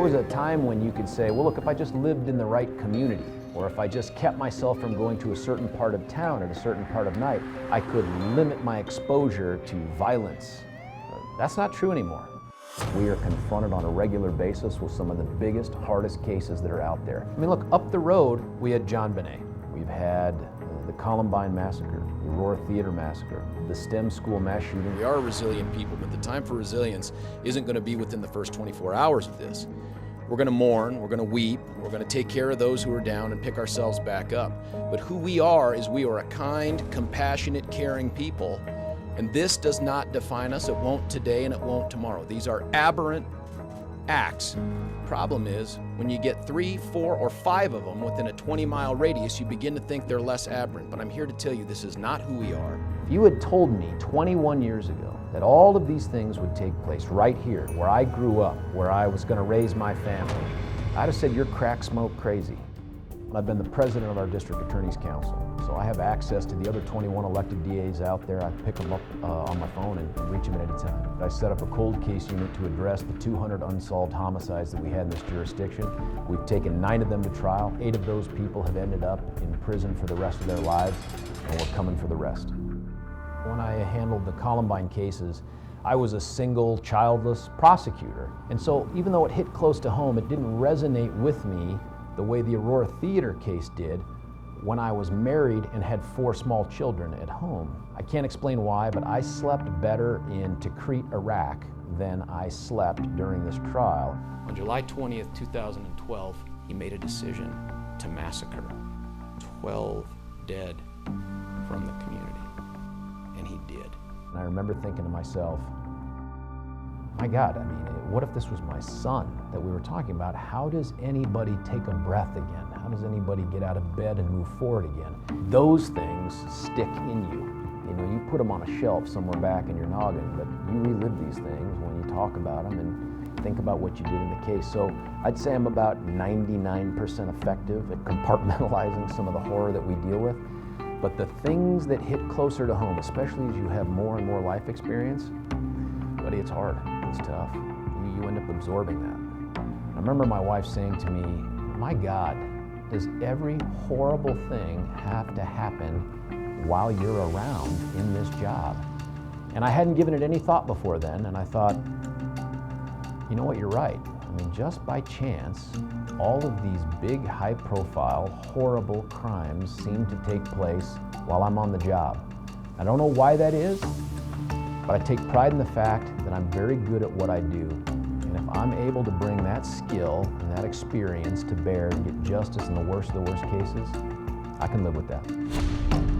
was a time when you could say, well, look, if I just lived in the right community, or if I just kept myself from going to a certain part of town at a certain part of night, I could limit my exposure to violence. That's not true anymore. We are confronted on a regular basis with some of the biggest, hardest cases that are out there. I mean, look, up the road, we had John Benet. We've had the Columbine Massacre, the Aurora Theater Massacre, the STEM school mass shooting. We are resilient people, but the time for resilience isn't going to be within the first 24 hours of this. We're going to mourn, we're going to weep, we're going to take care of those who are down and pick ourselves back up. But who we are is we are a kind, compassionate, caring people. And this does not define us. It won't today and it won't tomorrow. These are aberrant acts. Problem is, when you get 3, 4, or 5 of them within a 20-mile radius, you begin to think they're less aberrant. But I'm here to tell you this is not who we are. If you had told me 21 years ago that all of these things would take place right here, where I grew up, where I was going to raise my family, I'd have said you're crack smoke crazy. I've been the president of our district attorney's council, so I have access to the other 21 elected DAs out there. I pick them up on my phone and reach them at any time. I set up a cold case unit to address the 200 unsolved homicides that we had in this jurisdiction. We've taken 9 of them to trial. 8 of those people have ended up in prison for the rest of their lives, and we're coming for the rest. When I handled the Columbine cases, I was a single, childless prosecutor. And so even though it hit close to home, it didn't resonate with me the way the Aurora Theater case did when I was married and had 4 small children at home. I can't explain why, but I slept better in Tikrit, Iraq than I slept during this trial. On July 20th, 2012, he made a decision to massacre 12 dead from the community. And he did. And I remember thinking to myself, my God, I mean, what if this was my son that we were talking about? How does anybody take a breath again? How does anybody get out of bed and move forward again? Those things stick in you. You know, you put them on a shelf somewhere back in your noggin, but you relive these things when you talk about them and think about what you did in the case. So I'd say I'm about 99% effective at compartmentalizing some of the horror that we deal with. But the things that hit closer to home, especially as you have more and more life experience, buddy, it's hard, it's tough. You end up absorbing that. I remember my wife saying to me, my God, does every horrible thing have to happen while you're around in this job? And I hadn't given it any thought before then, and I thought, you know what, you're right. I mean, just by chance, all of these big, high-profile, horrible crimes seem to take place while I'm on the job. I don't know why that is, but I take pride in the fact that I'm very good at what I do. And if I'm able to bring that skill and that experience to bear and get justice in the worst of the worst cases, I can live with that.